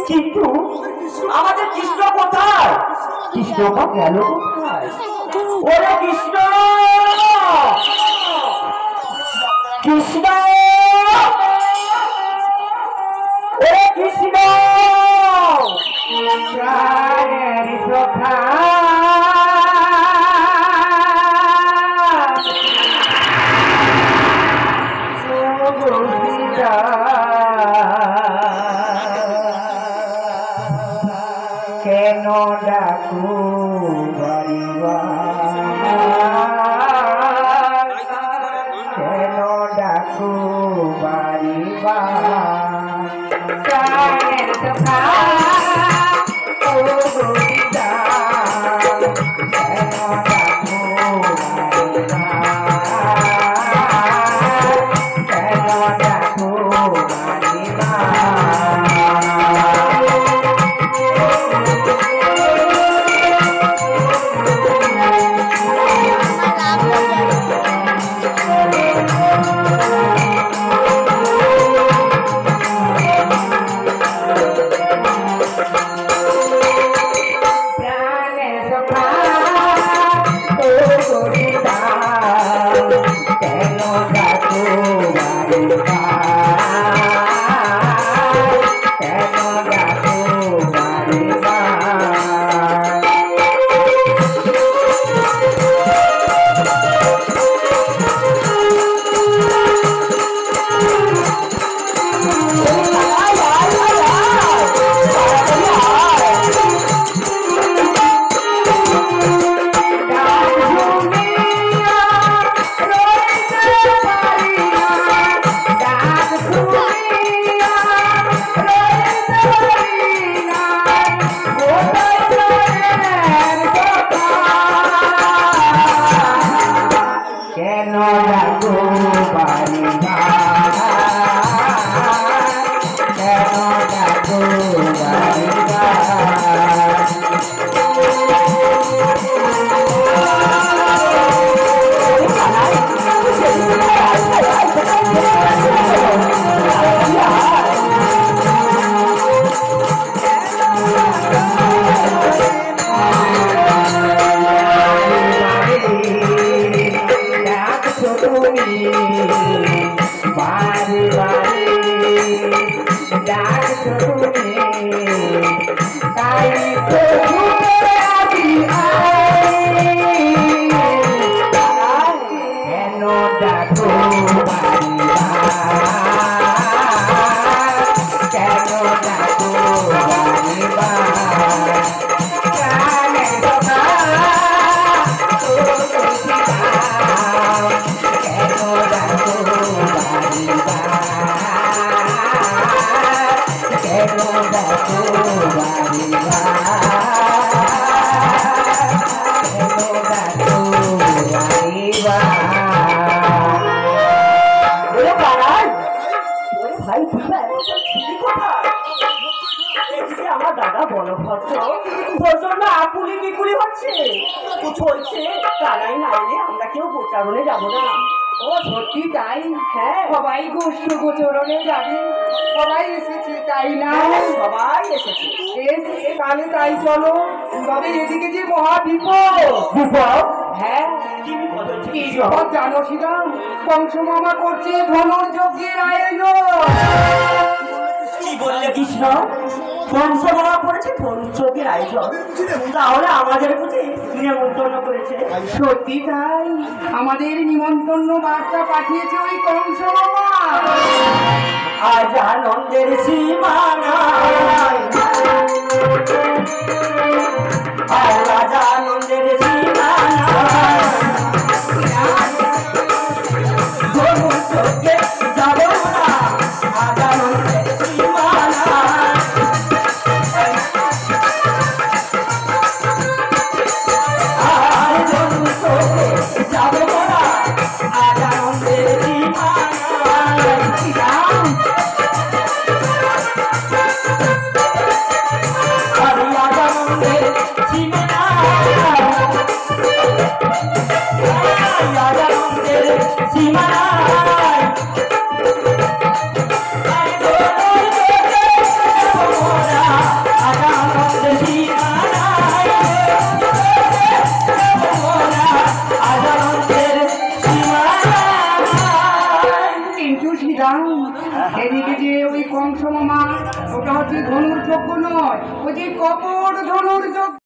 কিন্তু আমাদের কৃষ্ণ কোথায়? কৃষ্ণটা গেল কোথায়? ওরে কৃষ্ণ, কৃষ্ণ, ওরে কৃষ্ণ, কেন ডাকু কেন ডাকু বাড়িবা কংসমামা করছে ধনুর্যজ্ঞের আয়োজন। কি বললে কৃষ্ণ? বংশমালা করেছে ধনুচকের আয়োজন, তাহলে আমাদের বুঝি নিমন্ত্রণ করেছে? সত্যি তাই, আমাদের নিমন্ত্রণ বার্তা পাঠিয়েছে ওই কংস মামা। আজ আনন্দের সীমা নাই, আজ আনন্দের সীমা নাই, ধনুচকে যাব না, আজ আনন্দের সীমা নাই, আর ধনুচকে যাব না, আজ আনন্দের সীমা এদিকে যে ওই কংস মামা, ওটা হচ্ছে ধনুর যজ্ঞ নয়, ও যে কপট ধনুর যজ্ঞ।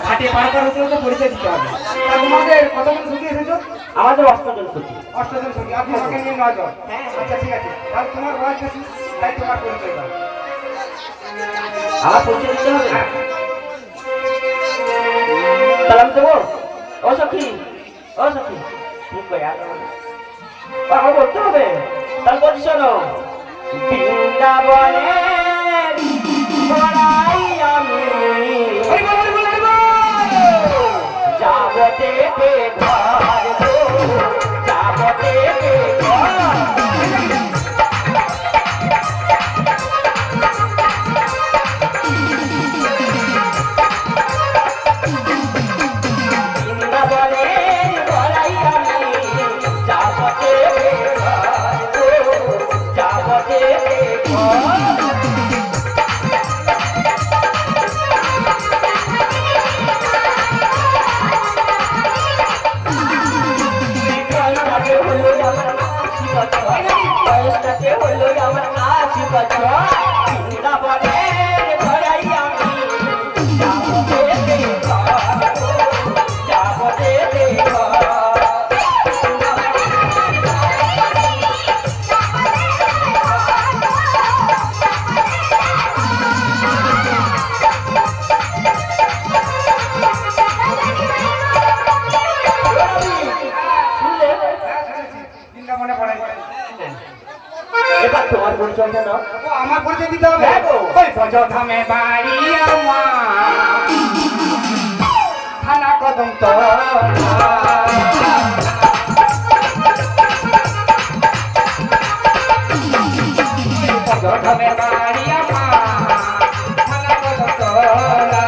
ঘাটে পার করার জন্য তো পরিচয় দিতে হবে। তোমাদের কতজন ছুটি এসেছো? আমাদের অষ্টজন ছুটি। অষ্টজন ছুটি, আপনি আমাকে নিয়ে 9 জন। আচ্ছা ঠিক আছে, তাহলে তোমার বয়স আছে, তাই তোমার পরিচয় দাও। আমার পরিচয় দিতে হবে? তাহলে আমি দেবো। ও সখী, ও সখী, মুখ করে আমার বলতে হবে। তাহলে বলছি শোনো, বৃন্দাবনে বড়াই আমি যাবতে ঘর গো, যাবতে ঘর। বৃন্দাবনে বড়াই আমি যাবতে ঘর গো, যাবতে ঘর। বয়সটাকে হলো আমার 80 বছর, বৃন্দাবনে ঘরাই আমি যাবতে ঘর গো, যাবতে ঘর। বৃন্দাবনে পড়াই। এবার তোমার পরিচয়টা দাও। আমার পরিচয় দিতে হবে। ওই বজধামে বাড়ি আমার, থানা কদমতলা। বজধামে বাড়ি আমার, থানা কদমতলা।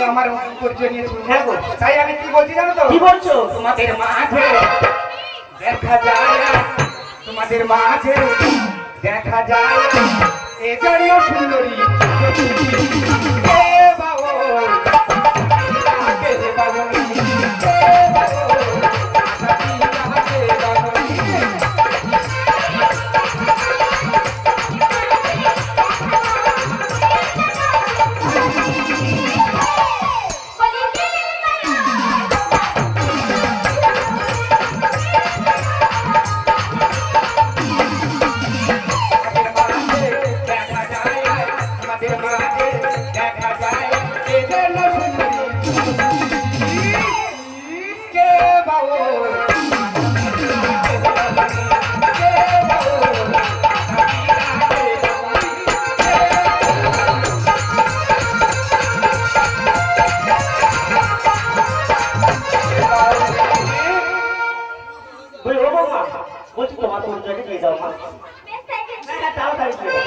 আমার পরিচয় নিয়েছি। তাই আমি কি বলছি জানো তো? কি বলছো? তোমাদের মাঝে দেখা যায়, তোমাদের মাঝে দেখা যায় এ জন্য সুন্দরী বলছি তোমার পরিচয়টা দিয়ে দাও মা। হ্যাঁ তাড়াতাড়ি দিয়ে দাও।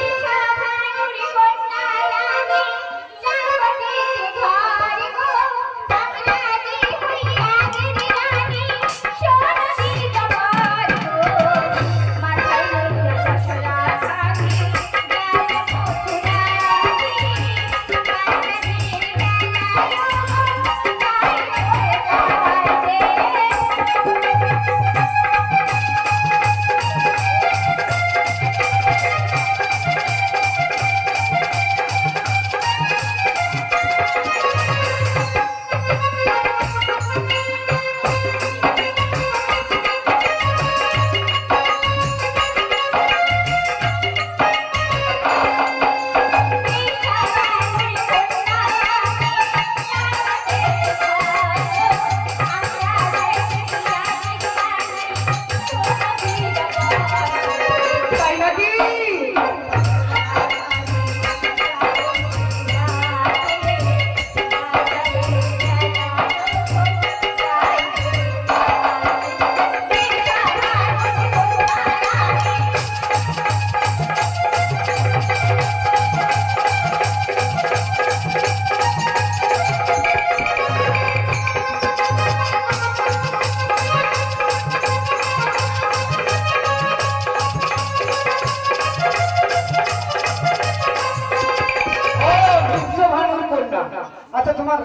আচ্ছা তোমার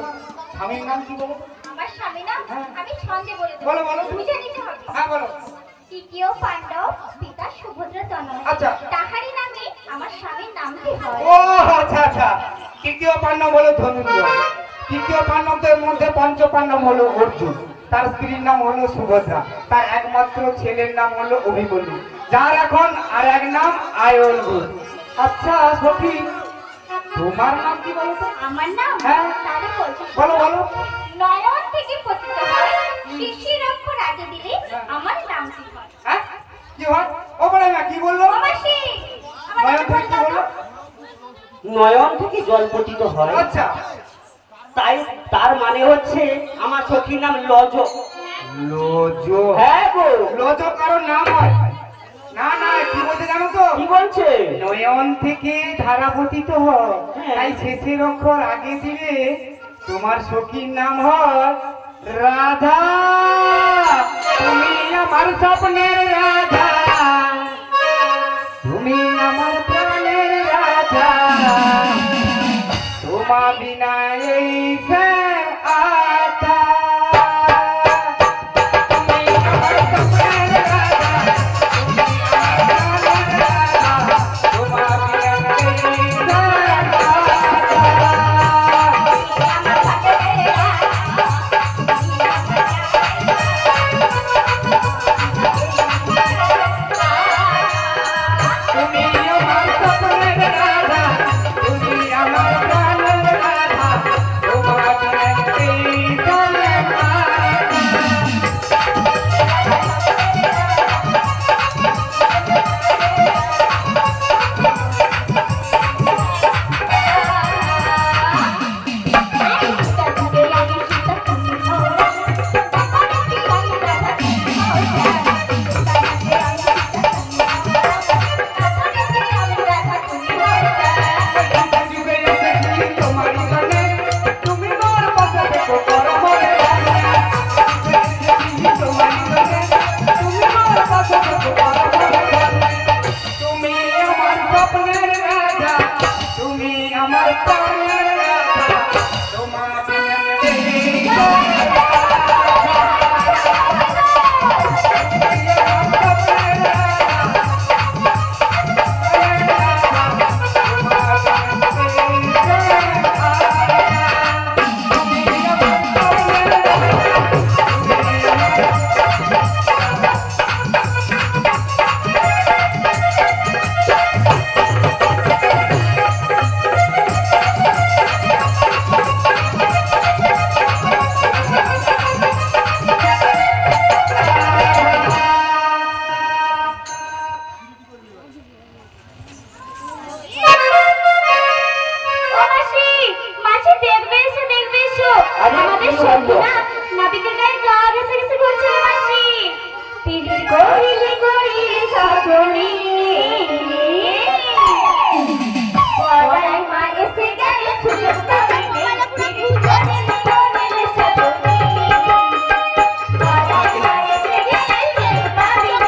স্বামীর নাম কি বলো? আমার স্বামী নাম আমি ছন্দে বলে দেব। বলো, বলো। বুঝে নিতে হবে। হ্যাঁ বলো। তৃতীয় পাণ্ডব পিতা সুভদ্রা তনয়। আচ্ছা। তাহারই নামে আমার স্বামীর নামটি হয়। ও আচ্ছা আচ্ছা, তৃতীয় পাণ্ডব হলো ধনুর্ধর। তৃতীয় পাণ্ডবদের মধ্যে পঞ্চ পাণ্ডব হলো অর্জুন, তার স্ত্রীর নাম হলো সুভদ্রা, তার একমাত্র ছেলের নাম হলো অভিমন্যু, যার এখন আর এক নাম আয়নগুল। আচ্ছা সখী, তোমার নাম কি বলো তো? আমার নাম হ্যাঁ। তারই বলছি। বলো বলো। নয়ন থেকে পতিত হয় শিশির অক্ষর আগে দিলে আমার নামটি হয়। হ্যাঁ কি হয়? ও বলে না কি বললো? মাসি আমার নয়ন থেকে কি বললো? নয়ন থেকে জল পতিত হয়, আচ্ছা তাই তার মানে হচ্ছে আমার সখীর নাম লজ। লোজো। হ্যাঁ গো, লোজো কারোর নাম হয় না? না, কি বলতে জানো তো? কি বলছে? নয়ন থেকে ধারা পতিত হয়, হ্যাঁ। তাই শেষের অক্ষর আগে দিলে তোমার সখীর নাম হয় রাধা। তুমি আমার স্বপ্নের রাধা, তুমি আমার প্রাণের রাধা, তোমা বিনা এই সে আধা। তুমি আমার স্বপ্নের রাধা, তোমা বিনা এই সে তুমি আমার স্বপ্নের রাধা, তুমি আমার প্রাণের রাধা, তোমার তো না নাবিকের গায়ে গা ঘেঁষে ঘেঁষে ঘুরছে রে মাসি পিড়ি করিলে করিলে সজনী পড়াই মা এসে গেলে সুযোগ পাইলে পিড়ি করিলে করিলে সজনী পড়াই মা এসে গেলে সুযোগ পাইলে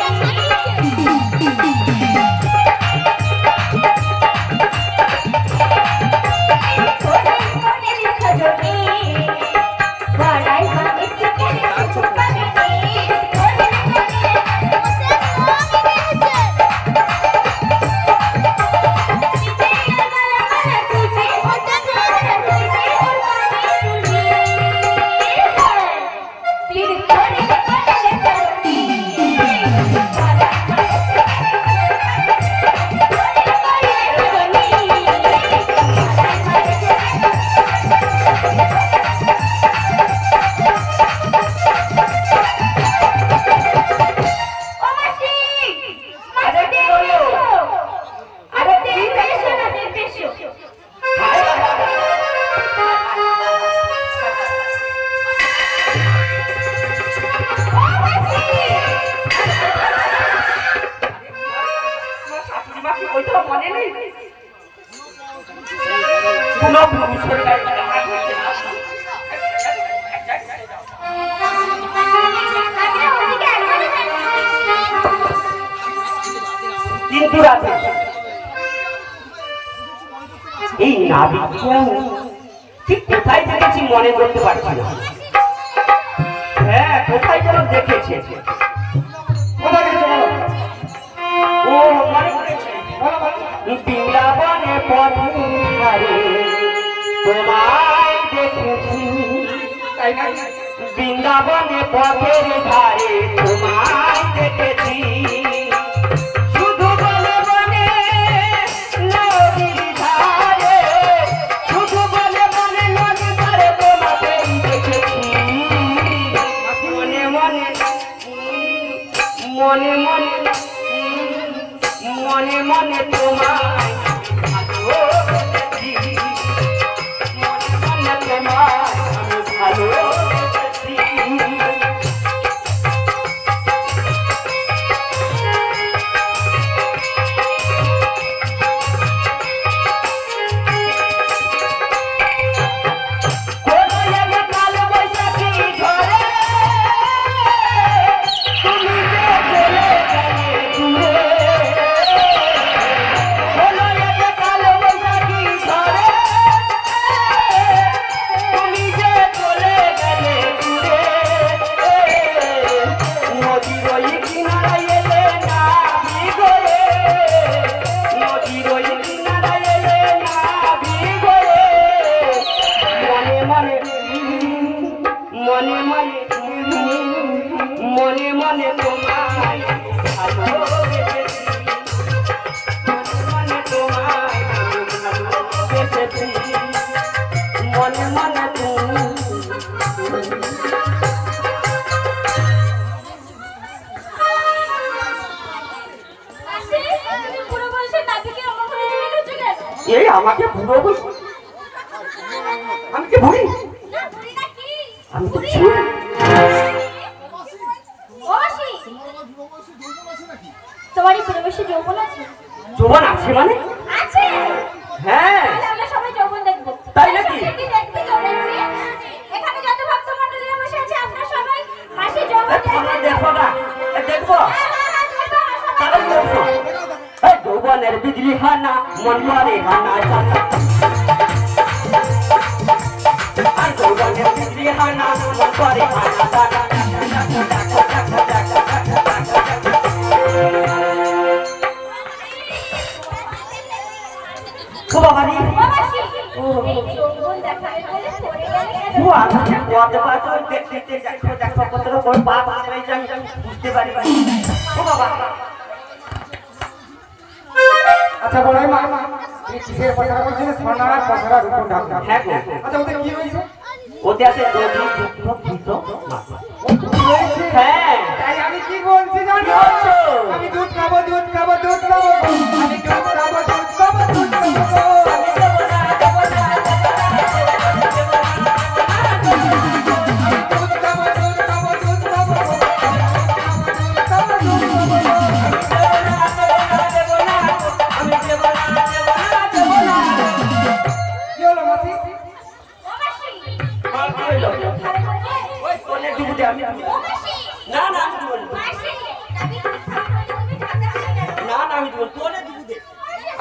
কিন্তু রাতে এই নাবিককে ঠিক কোথায় দেখেছি মনে করতে পারছি না। হ্যাঁ কোথায় যেন দেখেছে। কোথায় গেছে বলো? ও মনে করেছে বলো বলো। বৃন্দাবনে পথে ধারে তোমায় দেখেছি। তাই না? বৃন্দাবনে পথের ধারে তোমায় দেখেছি। শুধু বলে বলে নদীর ধারে, শুধু বলে বলে নদীর ধারে তোমাকেই দেখেছি। মনে মনে মনে মনে মনে মনে তোমায় ভালোবেসেছি। মনে মনে তোমায় আমি ভালোবেসেছি। কোনো এক কাল বৈশাখী ঝড়ে তুমি যে চলে গেলে দূরে। কোনো এক কাল বৈশাখী ঝড়ে তুমি যে চলে গেলে দূরে। নদীর ওই কিনারায় এলে না ভিগোরে, নদীর ওই কিনারায় এলে না ভিগোরে। মনে মনে মনে মনে মনে মনে তোমায় ভালোবেসেছি। মনে মনে তোমায় আমি ভালোবেসেছি। মনে মনে তুমি পুরো বয়সে নাবিকে আমার ঘরে চলে গেছে কেন? এই আমাকে বুড়ো বলছো? আমি কি বুড়ি? না বুড়ি নাকি? আমি তো ছোট। ও মাসি তোমার এই পুরো বয়সে যৌবন আছে? যৌবন আছে মানে? আছে। হ্যাঁ তাহলে আমরা সবাই যৌবন দেখবো। তাই নাকি? কি দেখতে যৌবন আছে? এখানে যত ভক্তমণ্ডলীরা বসে আছে আপনারা সবাই মাসি যৌবন তোমরা দেখবেন। দেখো না? দেখবো তাহলে দেখো। এই যৌবনের বিজলি হানা মন করে হানা জানা। আর যৌবনের বিজলি হানা মন করে হানা জানা। ও বাবা রে, ও মাসি এই যৌবন দেখাবে বলে পড়ে গেলে ও আমাকে পথে পথে দেখতে দেখতে দেখো দেখো কত বড় পাপ আছে আমি বুঝতে পারি। ও বাবা আচ্ছা বলাই মা, এই কিসের কথা বলছেন? সোনার পসরা রূপন ঢাকা। হ্যাঁ গো। আচ্ছা ওদের কি হয়েছে? ওতে আছে দধি দুগ্ধ ঘৃত মাংস। ও কি হয়েছে? হ্যাঁ তাই আমি কি বলছি জানো? কি বলছো? আমি দুধ খাবো দুধ খাবো দুধ খাবো, আমি দুধ খাবো দুধ খাবো দুধ খাবো। আমি দেবো না, দেবো না, দেবো না, দেবো না, দেবো না। দুধ দে, আমি দুধ দে। ও মাসি না না আমি দুধ বলি মাসি আমি তুমি ঠান্ডা হয়ে যাবে না না আমি দুধ তোলে দুধ দে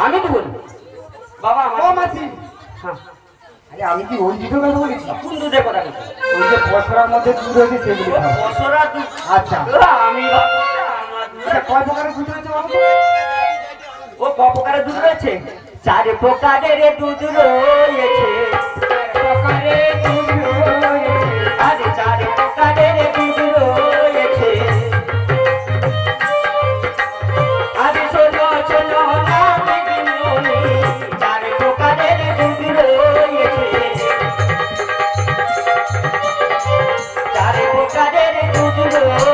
আমি দুধ বলি বাবা ও আমার মাসি হ্যাঁ আরে আমি কি ওই দুধের কথা বলেছি? কোন দুধের কথা বলছিস ওই যে পসরার মধ্যে দুধ রয়েছে সেগুলি খাও। বছরা দুধ আচ্ছা আমি ভাবছি আমার দুধ আচ্ছা কয় প্রকারের দুধ রয়েছে বলো তো? ও ক প্রকারের দুধ রয়েছে 4 প্রকারের দুধ রয়েছে প্রকারের দুধ রয়েছে। আরে 4 প্রকারের দুধ রয়েছে আরে শোনো শোনো না দিদিমণি 4 প্রকারের দুধ রয়েছে 4 প্রকারের দুধ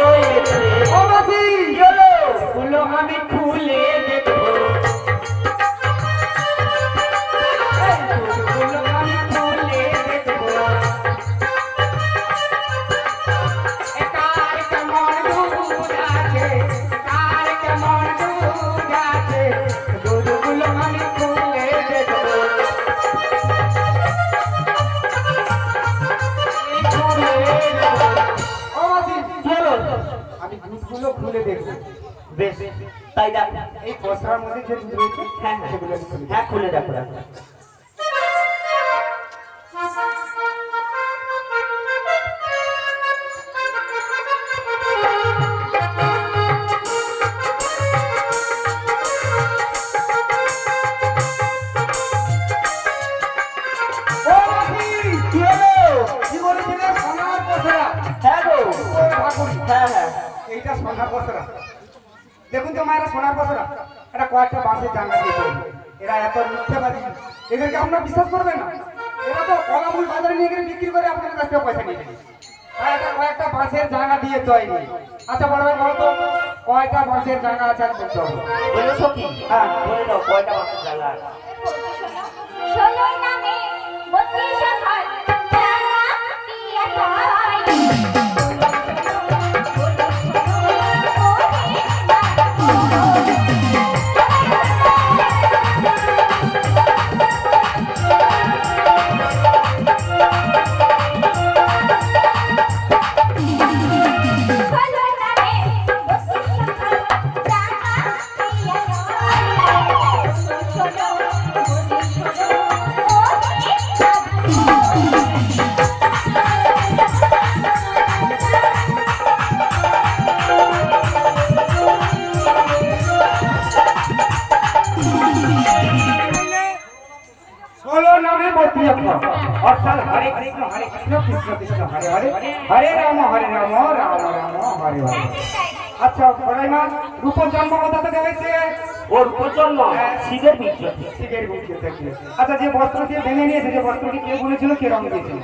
রয়েছে ও মাসি কি হলো বলো আমি খুলে দেখবো দুধগুলো আমি খুলে দেখবো। এ কার কেমন দুধ আছে, কার কেমন দুধ আছে, দুধগুলো আমি খুলে দেখবো। খুলে দেখবো। ও মাসি কি হলো আমি দুধগুলো খুলে দেখবো। বেশ তাই দেখ এই পসরার মধ্যে যে দুধ রয়েছে হ্যাঁ হ্যাঁ সেগুলো আমি খুলে দেখবো। হ্যাঁ খুলে দেখো দেখো ও মাসি কি হলো কি বলেছিলে সোনার পসরা? হ্যাঁ গো ও ঠাকুর হ্যাঁ হ্যাঁ এইটা সোনার পসরা। দেখুন তো মায়েরা সোনার পসরা এটা কয়েকটা বাঁশের জানলা দিয়ে তৈরি। এরা এত মিথ্যাবাদী, এদেরকে আপনারা বিশ্বাস করবেন না। এরা তো কলামূল বাজারে নিয়ে গেলে বিক্রি করে আপনাদের কাছ থেকে পয়সা নিয়ে নেবে। আর এটা কয়েকটা বাঁশের জায়গা দিয়ে তৈরি। আচ্ছা বড় ভাই বলো তো কয়টা বাঁশের জায়গা আছে আর বলতে হবে। বলো সখী হ্যাঁ বলে দাও কয়টা মাসের জায়গা আছে ষোলোই নামে 32 ঘর জানা পিয়া তাই ষোলোই নামে 32 ঘর জানা পিয়া তাই ষোলো ষোলো নামে 32 অক্ষর অর্থাৎ হরে কৃষ্ণ কৃষ্ণ কৃষ্ণ হরে হরে হরে রাম রাম রাম হরে হরে। আচ্ছা বড়াই মা রূপর জন্ম কোথা থেকে হয়েছে? ওর প্রজন্ম শিবের বীর্য শিবের বুদ্ধি থেকে। আচ্ছা যে বস্ত্র দিয়ে ভেঙে নিয়েছে যে বস্ত্রটি কে বলেছিল কে রং দিয়েছিল?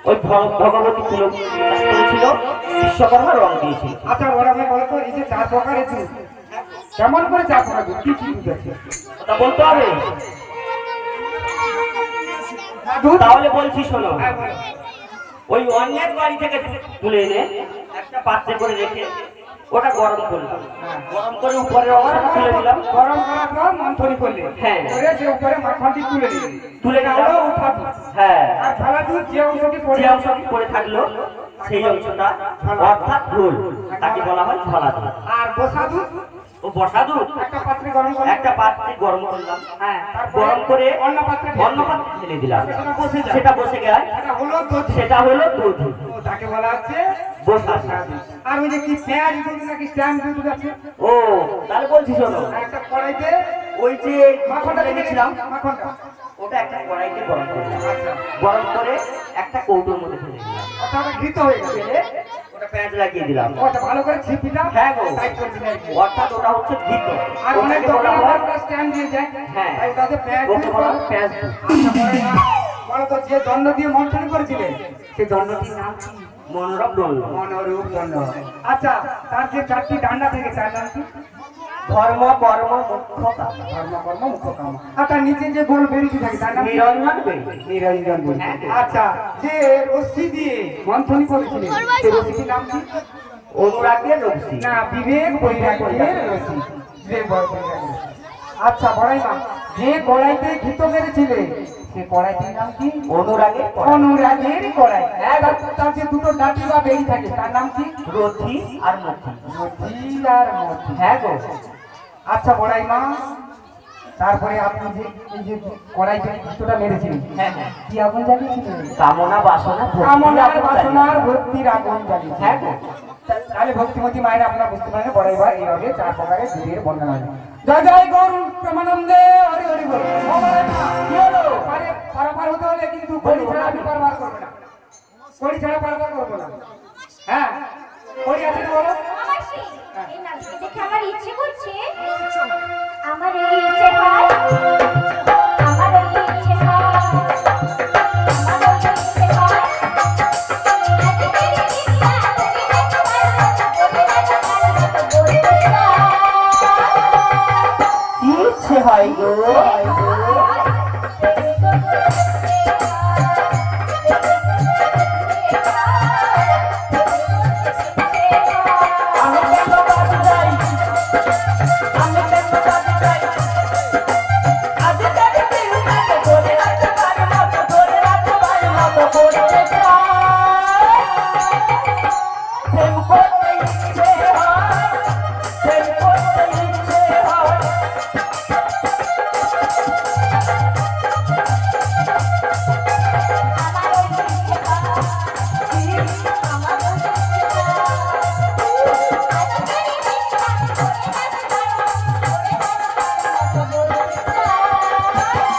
ওই ভগবতী ফুল করেছিল বিশ্বকর্মা রং দিয়েছিল আচ্ছা ওরা ভাই বলো তো এই যে 4 প্রকারের দুধ কেমন করে 4 প্রকার দুধ কি কি দুধ আছে? ওটা বলতে হবে দুধ তাহলে বলছি শোনো হ্যাঁ, বলো। ওই অন্যের বাড়ি থেকে তুলে এনে একটা পাত্রে করে রেখে ওটা গরম করলাম গরম করে উপরের অংশটা তুলে দিলাম গরম করার পর মন্থনী করলে হ্যাঁ। করে যে উপরে মাখনটি তুলে দিলে তুলে এটা দিলাম হলো উঠা দুধ। হ্যাঁ আর ঝালা দুধ যে অংশটি পড়ে যে অংশটি পড়ে থাকলো সেই অংশটা অর্থাৎ ফুল তাকে বলা হয় ঝলা দুধ আর বসা দুধ ও বসা দুধ একটা পাত্রে গরম করলে একটা পাত্রে গরম করলাম হ্যাঁ গরম করে অন্য পাত্রে অন্য পাত্রে ঢেলে দিলাম সেটা বসে যায় সেটা বসে গেল এটা হলো দুধ সেটা হলো দুধ ও তাকে বলা হচ্ছে বসা দুধ। আর ওই যে কি পেঁয়াজ দুধ নাকি স্ট্যান্ড দুধ আছে ও তাহলে বলছি শোনো আর একটা কড়াইতে ওই যে মাখনটা ঢেলে দিয়েছিলাম দিয়েছিলাম মাখনটা ওটা একটা কড়াইতে গরম করলাম আচ্ছা গরম করে একটা কৌটোর মধ্যে ঢেলে দিলাম ওটা ঘৃত হয়ে গেছে ঢেলে ওটা পেঁয়াজ লাগিয়ে দিলাম ওটা ভালো করে ছিপিটা হ্যাঁ গো। টাইট করে দিলে আর কি। অর্থাৎ ওটা হচ্ছে ঘিত আর অনেক ওটাকে বলা দোকানে হয় ওটা স্ট্যান্ড দিয়ে যায় হ্যাঁ। তাই ওটাতে পেঁয়াজ ওকে দিয়ে বলা হয় পেঁয়াজ দুধ। আচ্ছা পরে না বলো তো যে দণ্ড দিয়ে মন্থন করেছিলেন সেই দণ্ডটির নাম কি? মনোরম দোল মনোরূপ দণ্ড। আচ্ছা তার যে 4টি ডান্ডা থেকে তার নাম কি? ধর্ম কর্ম মুখ্য কাম ধর্ম কর্ম মুখ্য কাম। আর তার নিচে যে গোল বেরিয়ে থাকে তার নাম কি? নিরঞ্জন বেরি নিরঞ্জন বলি। হ্যাঁ। আচ্ছা যে রশ্মি দিয়ে মন্থনী করেছিলেন সেই রশ্মিটির নাম কি? অনুরাগের রক্সি না বিবেক বৈরাগ্যের রশ্মি। বিবেক বৈরাগ্যের রশ্মি। আচ্ছা বড়াই মা যে গলাইতে ঘিত মেরেছিলে সে কড়াইটির নাম কি? অনুরাগের অনুরাগের কড়াই। তার যে দুটো ডাটি বা বেড়ি থাকে তার নাম কি? রথি আর মথি। রথি আর মথি। হ্যাঁ গো। আচ্ছা বড়াই মা, তারপরে আপনি যে এই যে কড়াইতে দুটোটা মেরেছিলেন, হ্যাঁ হ্যাঁ, কি আগুন জ্বালিয়েছিলেন? কামনা বাসনা কামনার বাসনার ভক্তির আগুন জ্বালিয়েছিলেন। হ্যাঁ গো। তাহলে ভক্তিমতী মায়ের আপনারা বুঝতে পারেন বড়াই ভাই এইভাবে 4 প্রকারের দেবীর বর্ণনা হয়। জয় জয় গৌর প্রেমানন্দে হরি হরি বল। ও বড়াই মা, কি হলো? পারাপার হতে হলে কিন্তু কড়ি ছাড়া আমি পারাপার করবো না। কড়ি ছাড়া পারাপার করবো না। হ্যাঁ, কড়ি আছে তো বলো। মাসি এই নাচটা দেখে আমার ইচ্ছে করছে, আমার এই ইচ্ছে হয়, আমার এই ইচ্ছে হয়, আমার এই ইচ্ছে হয়। কি ইচ্ছে হয় গো? আমি কেন বাদ যাই, আমি কেন বাদ যাই, আজ তারি দিন মতো করে রাখতে পারি মতো করে রাখতে পারি মতো করতে চাই। প্রেম করতে ইচ্ছে হয়, প্রেম করতে ইচ্ছে হয়।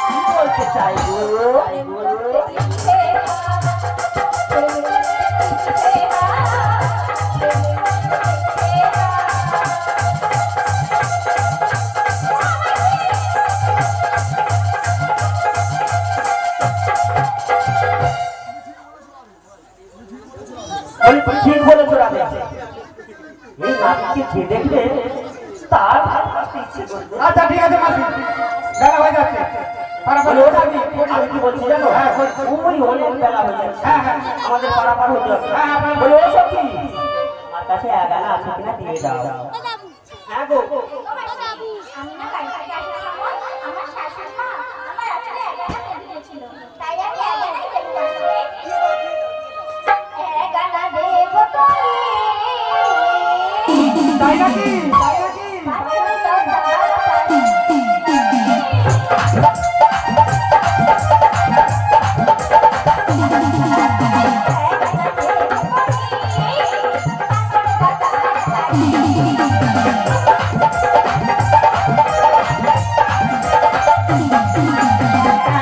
কি বলতে চাই গো? ঠিক বলেছো রাধে। এই নাতিকে যে দেখলে তার ভালোবাসতে ইচ্ছে করবে। আচ্ছা ঠিক আছে মাসি, বেলা হয়ে যাচ্ছে। পারাপার বলে, ওটা আমি কি বলছি জানো? হ্যাঁ, ওই অনেক বেলা হয়ে যাচ্ছে। হ্যাঁ, হ্যাঁ। আমাদের পারাপার হতে হবে। হ্যাঁ, হ্যাঁ। বলে, ও সখী, আকাশে এগালা আছে কিনা দিয়ে দাও। হ্যাঁ গো। আমি না বাড়ি থেকে আসার সময় আমার শাশুড়ি মা আমার আঁচলে এগানা বেঁধে দিয়েছিল, তাই আমি এগানাই দেবো বলছি। এগানা দেবো তোরে, তাই নাকি? তাই নাকি? বাঁচন তো তাড়াতাড়ি।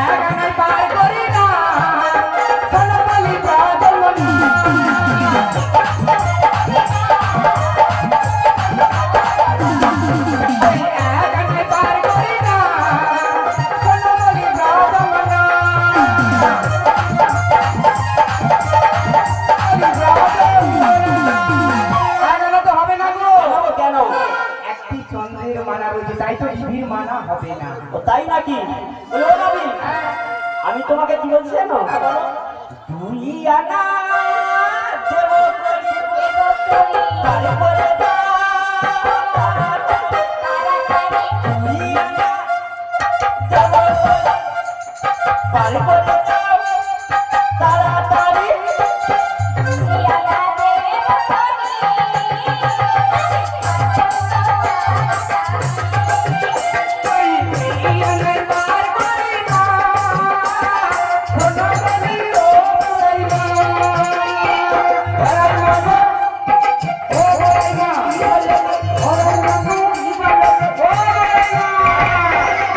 এগানায় পার করি না, সোনালি বাদল না। এগানায় পার করি না, সোনালি বাদল না। এগানা তো হবে না গো। কেন? একটি চন্দ্রের মানা রয়েছে, তাই তো টিভির মানা হবে না। ও তাই নাকি? বলে, ও নবী, আমি তোমাকে কি বলছি জানো? দুই আনা দেব করি, তারপরে দুই আনা দেব করি, তারপরে দাও তাড়াতাড়ি। এগানায় পার করি না, সোনালি ও বড়াইমা। বড়াইমা গো, ও বড়াইমা, বড়াইমা গো, ও বড়াইমা।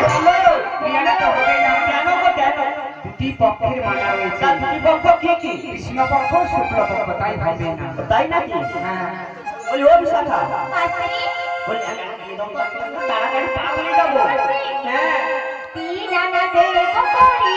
চলো, বিয়াটা তো হবে না। কেন গো, কেন? দুটি পক্ষের মানা রয়েছে, তা দুই পক্ষ কি কি? কৃষ্ণ পক্ষ শুক্ল পক্ষ, তাই হবে না। তাই নাকি? হ্যাঁ, বলি, ও বিশাখা, মাসি বলি, আমি একদম তাড়াতাড়ি পা ফেলে যাবো। হ্যাঁ, তিন আনা দেবো করি,